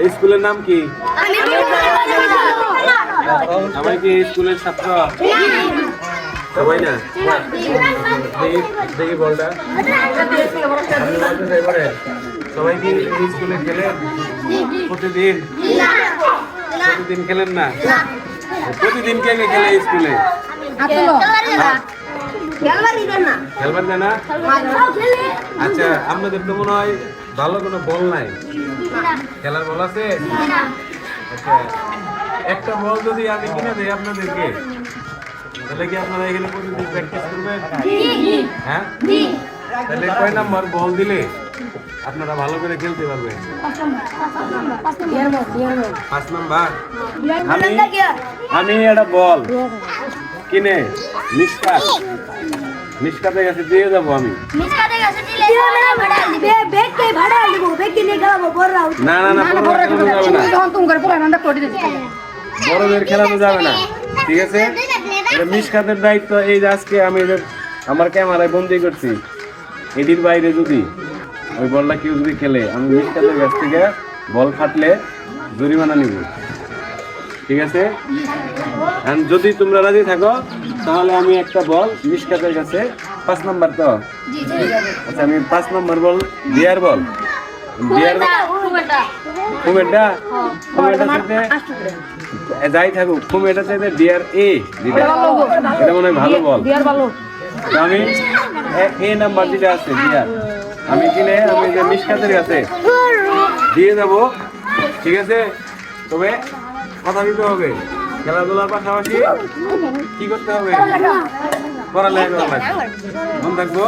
এই স্কুলের নাম কি? সবাই কি এই স্কুলের ছাত্র? সবাই না? দেখি বলটা। সবাই কি এই স্কুলে খেলেন প্রতিদিন? প্রতিদিন খেলেন না? প্রতিদিন কে কে খেলে এই স্কুলে? খেলবেন না? আচ্ছা, আপনাদের তো মনে হয় ভালো কোনো বল নাই। খেলার বল আছে? আচ্ছা, একটা বল যদি আমি কিনে দেই আপনাদেরকে, তাহলে কি আপনারা এখানে প্রতিদিন প্র্যাকটিস করবেন? হ্যাঁ, তাহলে কয় নাম্বার বল দিলে আপনারা ভালো করে খেলতে পারবেন? 5 নাম্বার। আমি একটা বল কিনে মিসকাতের কাছে দিয়ে যাবো আমি। না না না, বড়দের খেলানো যাবে না, ঠিক আছে? মিসকাতের দায়িত্ব এই যে আজকে আমি আমার ক্যামেরায় বন্দি করছি, এটির বাইরে যদি ওই বলটা কেউ যদি খেলে, আমি মিসকাতের কাছ থেকে বল ফাটলে জরিমানা নিব, ঠিক আছে? যদি তোমরা রাজি থাকো তাহলে আমি একটা বল মিসকাতের কাছে 5 নাম্বার তো, আচ্ছা আমি 5 নাম্বার বল ডিয়ার বল কুমেটা চাইতে যাই থাকুক, কুমেটা চাইতে ডিয়ার এ দিবে, এটা মনে হয় ভালো বল। আমি এ নাম্বার যেটা আছে ডিয়ার, আমি কিনে আমি যে মিসকাতের কাছে দিয়ে যাবো, ঠিক আছে? তবে কথা দিতে হবে, খেলাধুলার পাশাপাশি কি করতে হবে? পড়ালেখা করা লাগবে, মনে থাকবো।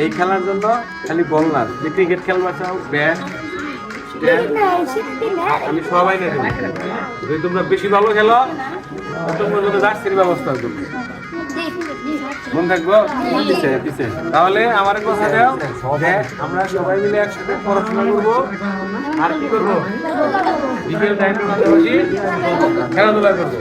এই খেলার জন্য খালি বল না, যে ক্রিকেট খেলবা চাও, ব্যাট, আমি সবাই না দেবো। যদি তোমরা বেশি ভালো খেলো, তোমার জন্য জার্সির ব্যবস্থা করবে, মনে থাকবো। তাহলে আমার কথা দাও যে আমরা সবাই মিলে একসাথে পড়াশোনা করবো, আর কি করবো? বিকেল টাইমের পাশাপাশি খেলাধুলা করবো।